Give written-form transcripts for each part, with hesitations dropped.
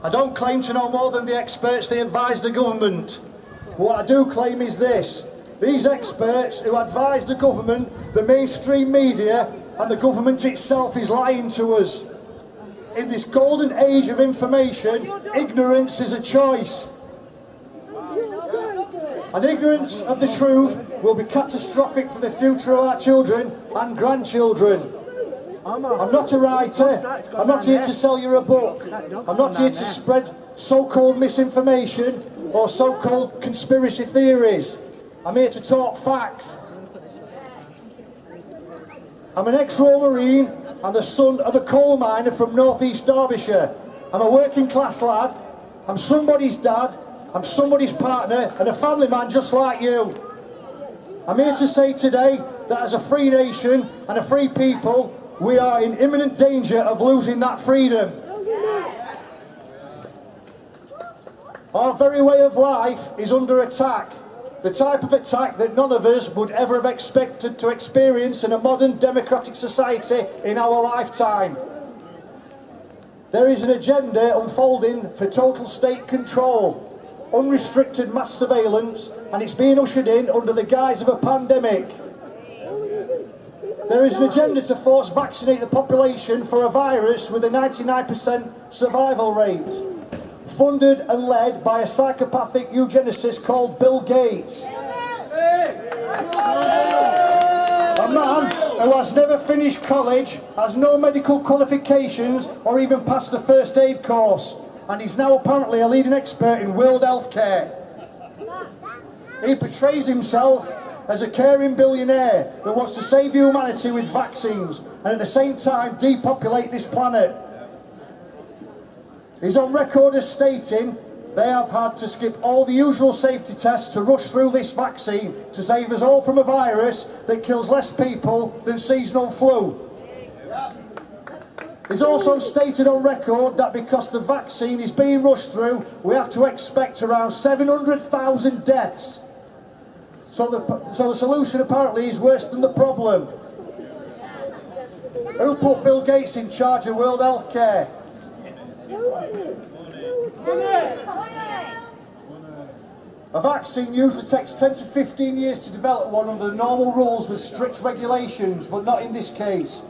I don't claim to know more than the experts that advise the government. What I do claim is this: these experts who advise the government, the mainstream media and the government itself is lying to us. In this golden age of information, ignorance is a choice. And ignorance of the truth will be catastrophic for the future of our children and grandchildren. I'm not a writer, I'm not here to sell you a book, I'm not here to spread so-called misinformation or so-called conspiracy theories. I'm here to talk facts. I'm an ex-Royal Marine and the son of a coal miner from North East Derbyshire. I'm a working class lad, I'm somebody's dad, I'm somebody's partner and a family man just like you. I'm here to say today that as a free nation and a free people, we are in imminent danger of losing that freedom. Our very way of life is under attack. The type of attack that none of us would ever have expected to experience in a modern democratic society in our lifetime. There is an agenda unfolding for total state control, unrestricted mass surveillance, and it's being ushered in under the guise of a pandemic. There is an agenda to force vaccinate the population for a virus with a 99% survival rate, funded and led by a psychopathic eugenicist called Bill Gates. A man who has never finished college, has no medical qualifications or even passed a first aid course, and he's now apparently a leading expert in world health care. He portrays himself as a caring billionaire that wants to save humanity with vaccines and at the same time depopulate this planet. He's on record as stating they have had to skip all the usual safety tests to rush through this vaccine to save us all from a virus that kills less people than seasonal flu. He's also stated on record that because the vaccine is being rushed through, we have to expect around 700,000 deaths. So the solution apparently is worse than the problem. Who put Bill Gates in charge of world health care? A vaccine usually takes 10 to 15 years to develop one under the normal rules with strict regulations, but not in this case.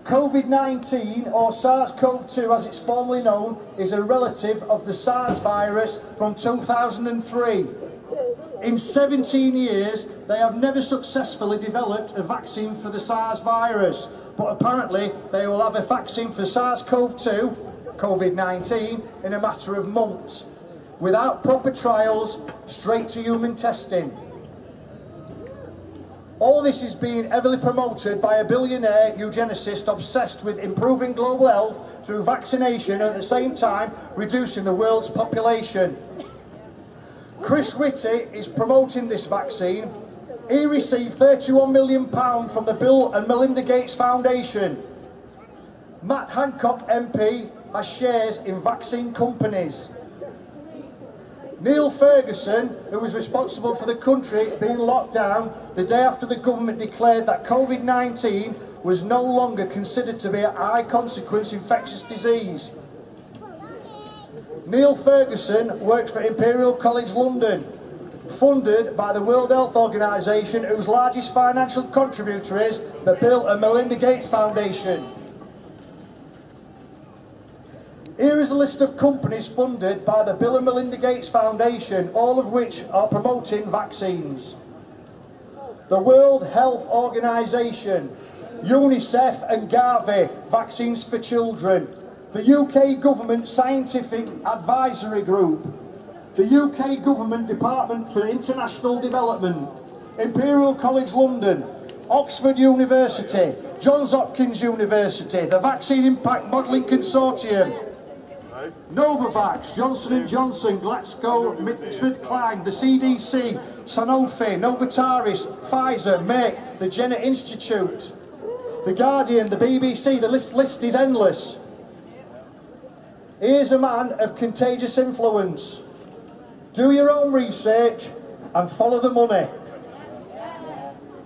COVID-19, or SARS-CoV-2 as it's formerly known, is a relative of the SARS virus from 2003. In 17 years, they have never successfully developed a vaccine for the SARS virus, but apparently they will have a vaccine for SARS-CoV-2, COVID-19, in a matter of months, without proper trials, straight to human testing. All this is being heavily promoted by a billionaire eugenicist obsessed with improving global health through vaccination and at the same time reducing the world's population. Chris Whitty is promoting this vaccine. He received £31 million from the Bill and Melinda Gates Foundation. Matt Hancock MP has shares in vaccine companies. Neil Ferguson, who was responsible for the country being locked down the day after the government declared that COVID-19 was no longer considered to be a high consequence infectious disease. Neil Ferguson works for Imperial College London, funded by the World Health Organization, whose largest financial contributor is the Bill and Melinda Gates Foundation. Here is a list of companies funded by the Bill and Melinda Gates Foundation, all of which are promoting vaccines. The World Health Organization, UNICEF and Gavi, vaccines for children. The UK Government Scientific Advisory Group, the UK Government Department for International Development, Imperial College London, Oxford University, Johns Hopkins University, the Vaccine Impact Modelling Consortium, Novavax, Johnson & Johnson, GlaxoSmithKline, the CDC, Sanofi, Novartis, Pfizer, Merck, the Jenner Institute, The Guardian, the BBC, the list is endless. Here's a man of contagious influence. Do your own research and follow the money.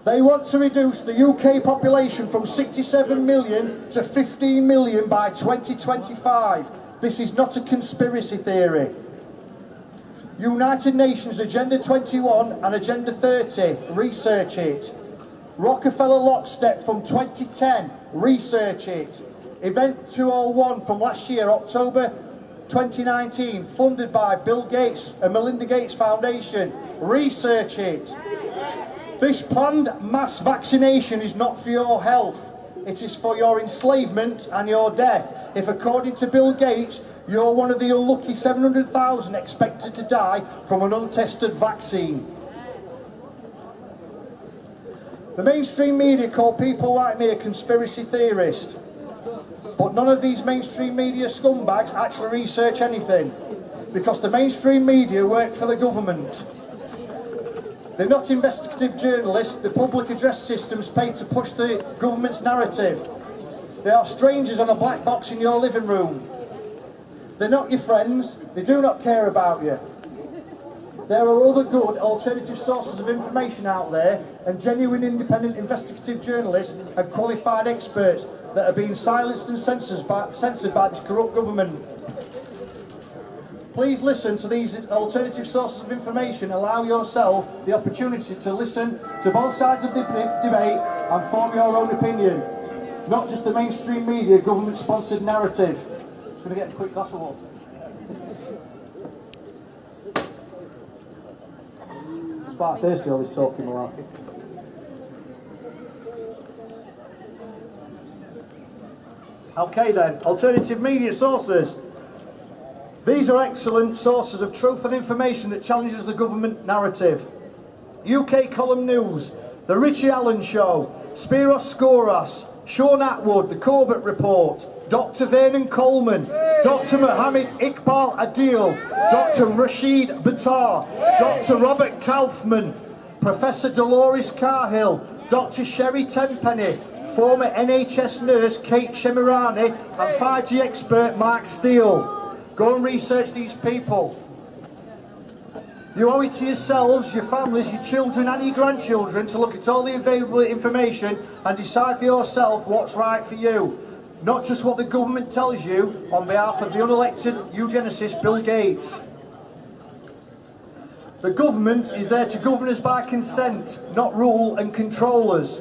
They want to reduce the UK population from 67 million to 15 million by 2025. This is not a conspiracy theory. United Nations Agenda 21 and Agenda 30, research it. Rockefeller Lockstep from 2010, research it. Event 201 from last year, October 2019, funded by Bill Gates and Melinda Gates Foundation, research it. This planned mass vaccination is not for your health. It is for your enslavement and your death. If, according to Bill Gates, you're one of the unlucky 700,000 expected to die from an untested vaccine. The mainstream media call people like me a conspiracy theorist. But none of these mainstream media scumbags actually research anything. Because the mainstream media work for the government. They're not investigative journalists, the public address systems paid to push the government's narrative. They are strangers on a black box in your living room. They're not your friends, they do not care about you. There are other good alternative sources of information out there, and genuine independent investigative journalists and qualified experts that are being silenced and censored by this corrupt government. Please listen to these alternative sources of information. Allow yourself the opportunity to listen to both sides of the debate and form your own opinion. Not just the mainstream media government-sponsored narrative. Just going to get a quick glass of water. It's quite thirsty, all this talking malarkey. Okay then, alternative media sources. These are excellent sources of truth and information that challenges the government narrative. UK Column News, The Richie Allen Show, Spiros Skouras, Sean Atwood, The Corbett Report, Dr. Vernon Coleman, Dr. Mohammed Iqbal Adil, Dr. Rashid Battar, Dr. Robert Kaufman, Professor Dolores Carhill, Dr. Sherry Tenpenny, former NHS nurse Kate Shemirani, and 5G expert Mark Steele. Go and research these people. You owe it to yourselves, your families, your children and your grandchildren to look at all the available information and decide for yourself what's right for you. Not just what the government tells you on behalf of the unelected eugenicist Bill Gates. The government is there to govern us by consent, not rule and control us.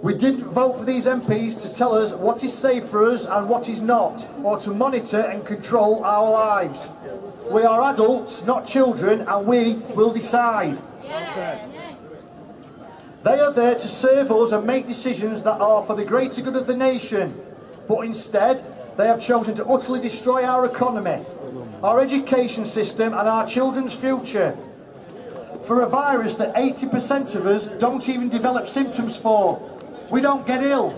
We didn't vote for these MPs to tell us what is safe for us and what is not, or to monitor and control our lives. We are adults, not children, and we will decide. They are there to serve us and make decisions that are for the greater good of the nation. But instead, they have chosen to utterly destroy our economy, our education system and our children's future. For a virus that 80% of us don't even develop symptoms for. We don't get ill.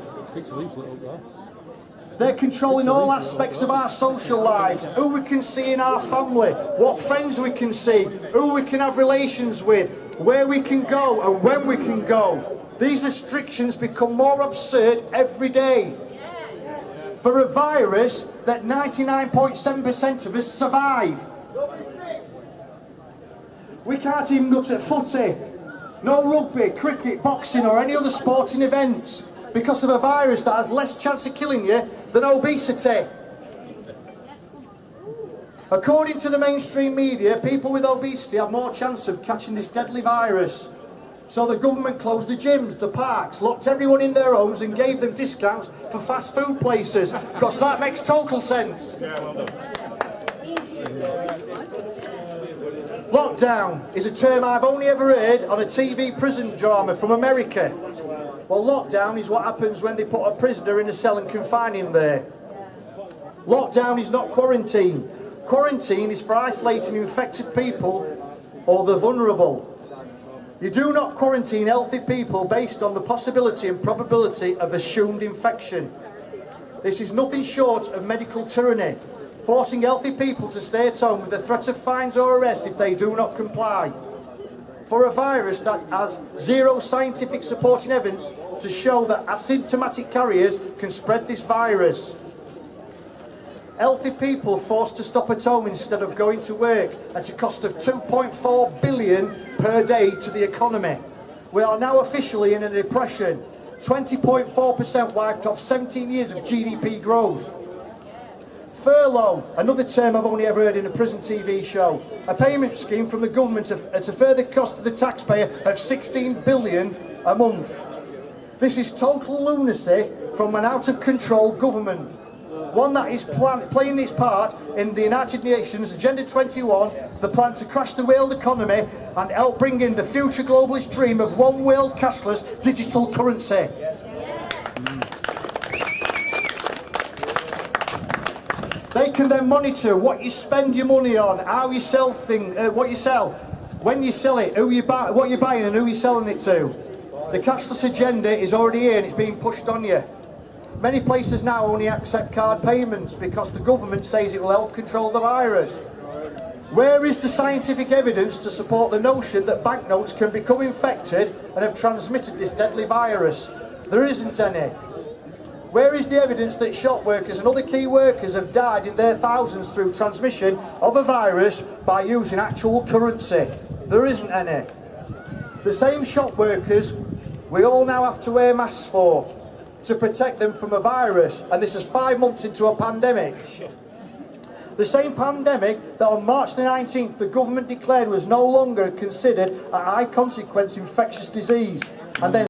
They're controlling all aspects of our social lives, who we can see in our family, what friends we can see, who we can have relations with, where we can go and when we can go. These restrictions become more absurd every day. For a virus that 99.7% of us survive. We can't even go to footy. No rugby, cricket, boxing or any other sporting events because of a virus that has less chance of killing you than obesity. According to the mainstream media, people with obesity have more chance of catching this deadly virus. So the government closed the gyms, the parks, locked everyone in their homes and gave them discounts for fast food places, because that makes total sense. Lockdown is a term I've only ever heard on a TV prison drama from America. Well, lockdown is what happens when they put a prisoner in a cell and confine him there. Lockdown is not quarantine. Quarantine is for isolating infected people or the vulnerable. You do not quarantine healthy people based on the possibility and probability of assumed infection. This is nothing short of medical tyranny, forcing healthy people to stay at home with the threat of fines or arrest if they do not comply. For a virus that has zero scientific supporting evidence to show that asymptomatic carriers can spread this virus. Healthy people forced to stop at home instead of going to work at a cost of 2.4 billion per day to the economy. We are now officially in a depression. 20.4% wiped off 17 years of GDP growth. Furlough, another term I've only ever heard in a prison TV show. A payment scheme from the government at a further cost to the taxpayer of 16 billion a month. This is total lunacy from an out-of-control government. One that is playing its part in the United Nations Agenda 21, the plan to crash the world economy and help bring in the future globalist dream of one world cashless digital currency. They can then monitor what you spend your money on, how you sell things, what you sell, when you sell it, who you buy, what you're buying and who you're selling it to. The cashless agenda is already here and it's being pushed on you. Many places now only accept card payments because the government says it will help control the virus. Where is the scientific evidence to support the notion that banknotes can become infected and have transmitted this deadly virus? There isn't any. Where is the evidence that shop workers and other key workers have died in their thousands through transmission of a virus by using actual currency? There isn't any. The same shop workers we all now have to wear masks for to protect them from a virus, and this is 5 months into a pandemic. The same pandemic that on March the 19th the government declared was no longer considered a high consequence infectious disease, and then